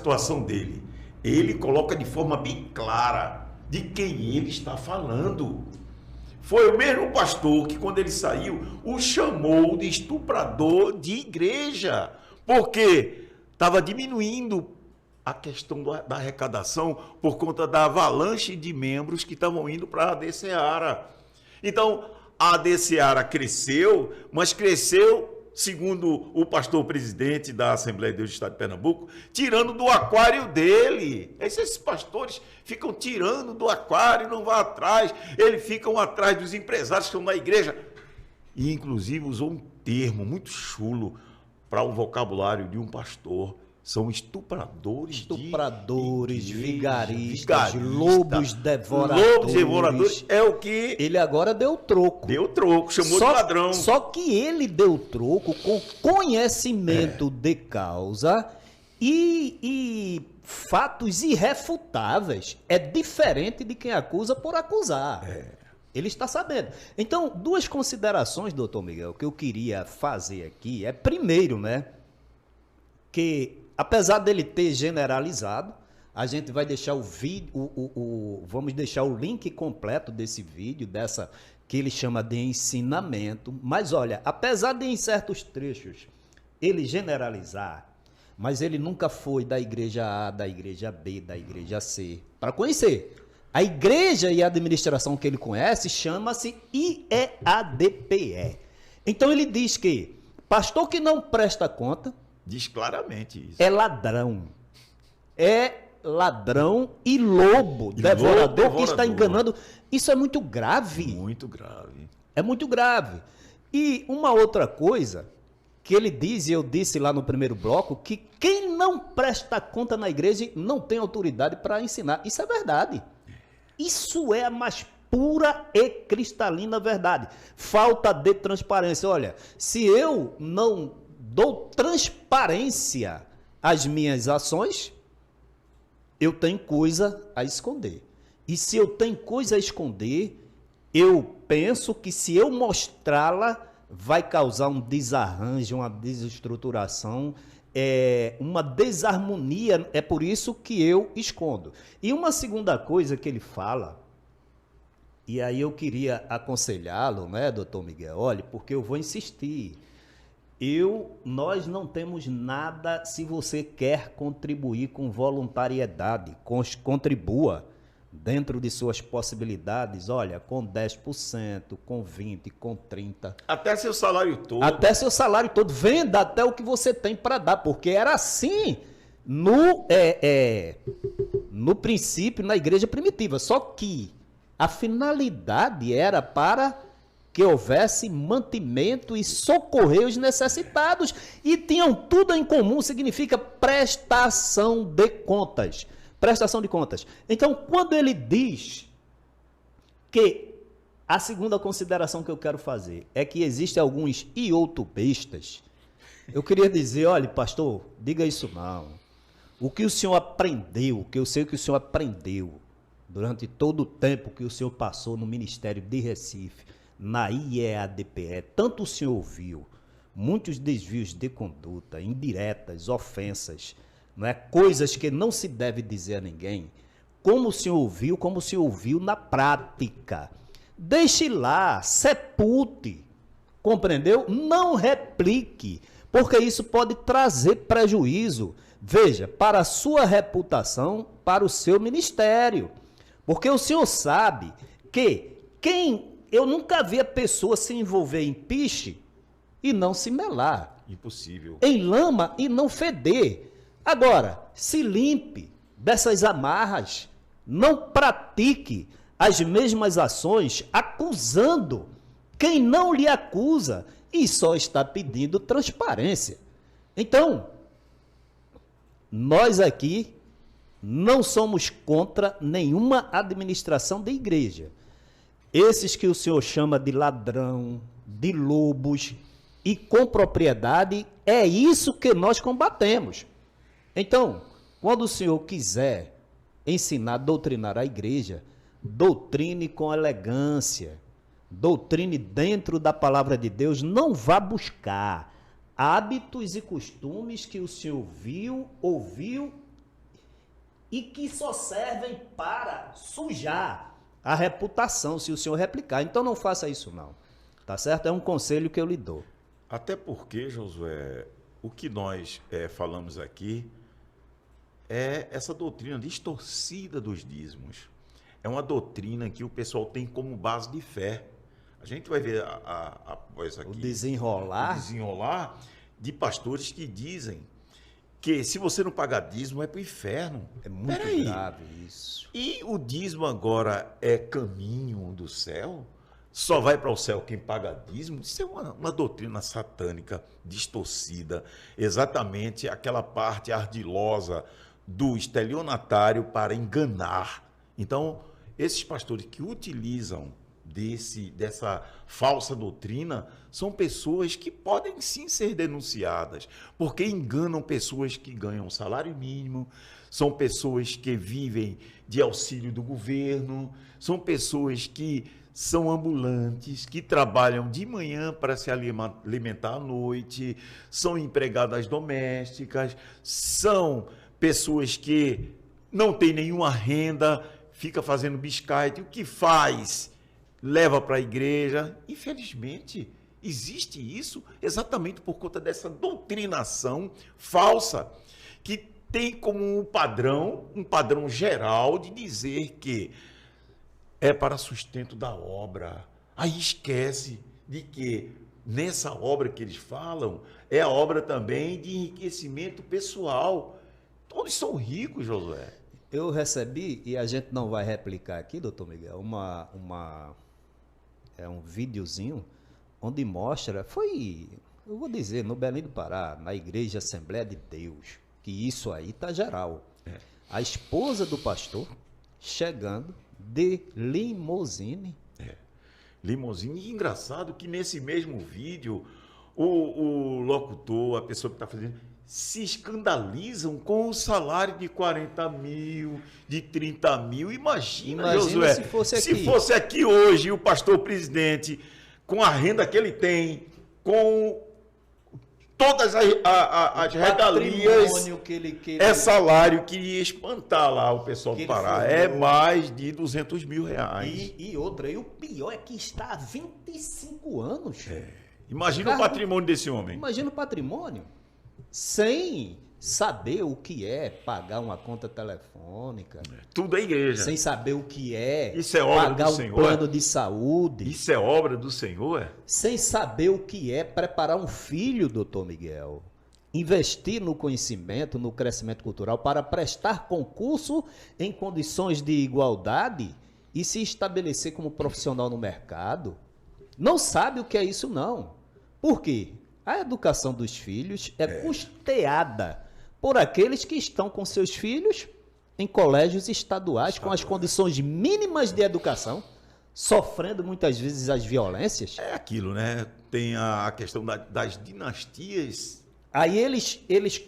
situação dele, ele coloca de forma bem clara de quem ele está falando. Foi o mesmo pastor que, quando ele saiu, o chamou de estuprador de igreja, porque estava diminuindo a questão da arrecadação por conta da avalanche de membros que estavam indo para a AD Seara. Então, a AD Seara cresceu, mas cresceu, segundo o pastor presidente da Assembleia de Deus do Estado de Pernambuco, tirando do aquário dele. Esses pastores ficam tirando do aquário, não vão atrás, eles ficam atrás dos empresários que estão na igreja. E, inclusive, usou um termo muito chulo para o vocabulário de um pastor. São estupradores, vigaristas, lobos devoradores. Lobos devoradores é o que... Ele agora deu troco. Deu troco, chamou de ladrão. Só que ele deu troco com conhecimento de causa e fatos irrefutáveis. É diferente de quem acusa por acusar. Ele está sabendo. Então, duas considerações, doutor Miguel, que eu queria fazer aqui. Primeiro, né, que apesar dele ter generalizado, a gente vai deixar o vídeo, vamos deixar o link completo desse vídeo, dessa que ele chama de ensinamento. Mas olha, apesar de em certos trechos ele generalizar, mas ele nunca foi da igreja A, da igreja B, da igreja C, para conhecer. A igreja e a administração que ele conhece chama-se IEADPE. Então ele diz que pastor que não presta conta, diz claramente isso. É ladrão. É ladrão e lobo, devorador que está enganando. Isso é muito grave. Muito grave. É muito grave. E uma outra coisa que ele diz, e eu disse lá no primeiro bloco, que quem não presta conta na igreja não tem autoridade para ensinar. Isso é verdade. Isso é a mais pura e cristalina verdade. Falta de transparência. Olha, se eu não dou transparência às minhas ações, eu tenho coisa a esconder. E se eu tenho coisa a esconder, eu penso que se eu mostrá-la, vai causar um desarranjo, uma desestruturação, uma desarmonia. É por isso que eu escondo. E uma segunda coisa que ele fala, e aí eu queria aconselhá-lo, né, doutor Miguel? Olha, porque eu vou insistir. Nós não temos nada. Se você quer contribuir com voluntariedade, contribua dentro de suas possibilidades, olha, com 10%, com 20%, com 30%. Até seu salário todo. Até seu salário todo. Venda até o que você tem para dar, porque era assim no princípio, na igreja primitiva. Só que a finalidade era para que houvesse mantimento e socorrer os necessitados, e tinham tudo em comum, significa prestação de contas. Prestação de contas. Então, quando ele diz que a segunda consideração que eu quero fazer é que existem alguns iotubistas, eu queria dizer, olha, pastor, diga isso não. O que o senhor aprendeu, que eu sei que o senhor aprendeu durante todo o tempo que o senhor passou no Ministério de Recife, na IEADPE, tanto o senhor ouviu muitos desvios de conduta, indiretas, ofensas, não é? Coisas que não se deve dizer a ninguém, como o senhor ouviu na prática. Deixe lá, sepulte, compreendeu? Não replique, porque isso pode trazer prejuízo, veja, para a sua reputação, para o seu ministério. Porque o senhor sabe que eu nunca vi a pessoa se envolver em piche e não se melar. Impossível. Em lama e não feder. Agora, se limpe dessas amarras. Não pratique as mesmas ações acusando quem não lhe acusa e só está pedindo transparência. Então, nós aqui não somos contra nenhuma administração da igreja. Esses que o senhor chama de ladrão, de lobos e com propriedade, é isso que nós combatemos. Então, quando o senhor quiser ensinar, doutrinar a igreja, doutrine com elegância, doutrine dentro da palavra de Deus, não vá buscar hábitos e costumes que o senhor viu, ouviu e que só servem para sujar a reputação se o senhor replicar. Então não faça isso não, tá certo? É um conselho que eu lhe dou. Até porque, Josué, o que nós falamos aqui é essa doutrina distorcida dos dízimos. É uma doutrina que o pessoal tem como base de fé. A gente vai ver após aqui O desenrolar de pastores que dizem que se você não pagar dízimo é para o inferno. é muito Peraí. grave isso. E o dízimo agora é caminho do céu? Só vai para o céu quem paga dízimo? Isso é uma doutrina satânica distorcida. Exatamente aquela parte ardilosa do estelionatário para enganar. Então, esses pastores que utilizam dessa falsa doutrina são pessoas que podem sim ser denunciadas, porque enganam pessoas que ganham salário mínimo, são pessoas que vivem de auxílio do governo, são pessoas que são ambulantes, que trabalham de manhã para se alimentar à noite, são empregadas domésticas, são pessoas que não têm nenhuma renda, fica fazendo biscate, o que faz? Leva para a igreja. Infelizmente, existe isso exatamente por conta dessa doutrinação falsa, que tem como um padrão geral de dizer que é para sustento da obra. Aí esquece de que nessa obra que eles falam é a obra também de enriquecimento pessoal. Todos são ricos, Josué. Eu recebi, e a gente não vai replicar aqui, doutor Miguel, um videozinho onde mostra, eu vou dizer, no Belém do Pará, na Igreja Assembleia de Deus, que isso aí tá geral. A esposa do pastor chegando de limusine. Limusine. E engraçado que nesse mesmo vídeo, o locutor, a pessoa que está fazendo, se escandalizam com o salário de 40 mil, de 30 mil. Imagina, Josué, se fosse aqui hoje o pastor presidente, com a renda que ele tem, com todas as regalias, é salário que ia espantar lá o pessoal do Pará. É mais de 200 mil reais. E outra, e o pior é que está há 25 anos. Imagina o patrimônio desse homem. Imagina o patrimônio. Sem saber o que é pagar uma conta telefônica. Tudo é igreja. Sem saber o que é pagar um plano de saúde. Isso é obra do Senhor? Sem saber o que é preparar um filho, doutor Miguel. Investir no conhecimento, no crescimento cultural para prestar concurso em condições de igualdade e se estabelecer como profissional no mercado. Não sabe o que é isso, não. Por quê? A educação dos filhos é custeada por aqueles que estão com seus filhos em colégios estaduais, com as condições mínimas de educação, sofrendo muitas vezes as violências. É aquilo, né? Tem a questão das dinastias. Aí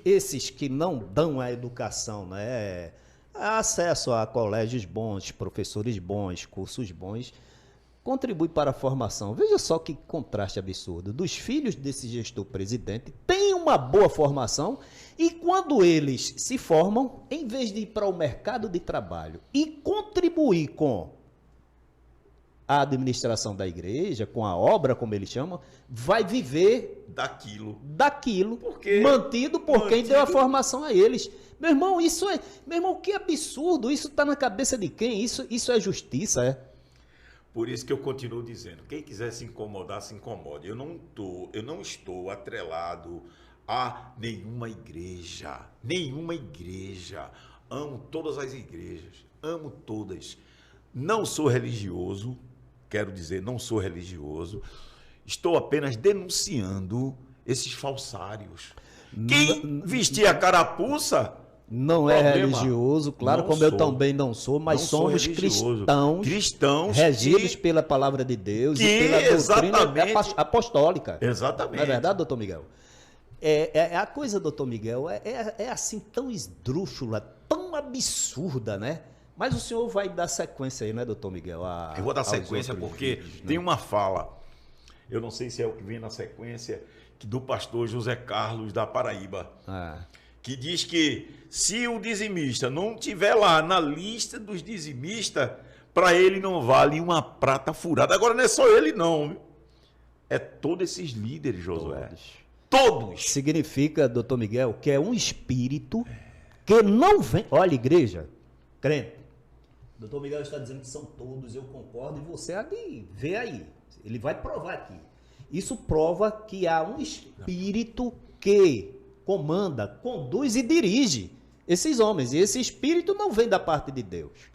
esses que não dão a educação, né? Acesso a colégios bons, professores bons, cursos bons, contribui para a formação. Veja só que contraste absurdo. Dos filhos desse gestor presidente, tem uma boa formação e quando eles se formam, em vez de ir para o mercado de trabalho e contribuir com a administração da igreja, com a obra, como eles chamam, vai viver daquilo mantido por quem deu a formação a eles. Meu irmão, que absurdo. Isso está na cabeça de quem? Isso é justiça, é? Por isso que eu continuo dizendo, quem quiser se incomodar, se incomode. Eu não estou atrelado a nenhuma igreja. Amo todas as igrejas, amo todas. Não sou religioso, não sou religioso. Estou apenas denunciando esses falsários. Quem vestir a carapuça... Não é religioso, claro, como eu também não sou, mas somos cristãos regidos pela palavra de Deus e pela doutrina apostólica. Exatamente. Não é verdade, doutor Miguel? A coisa, doutor Miguel, é assim tão esdrúxula, tão absurda, né? Mas o senhor vai dar sequência aí, né, doutor Miguel? Eu vou dar sequência porque vídeos, né? Tem uma fala, eu não sei se é o que vem na sequência, do pastor José Carlos da Paraíba. que diz que se o dizimista não tiver lá na lista dos dizimistas, para ele não vale uma prata furada. Agora não é só ele não, viu? É todos esses líderes, Josué. Todos. Significa, doutor Miguel, que é um espírito que não vem... Olha, igreja, crente, doutor Miguel está dizendo que são todos, eu concordo, e você há de ver aí. Ele vai provar aqui. Isso prova que há um espírito que comanda, conduz e dirige esses homens. E esse espírito não vem da parte de Deus.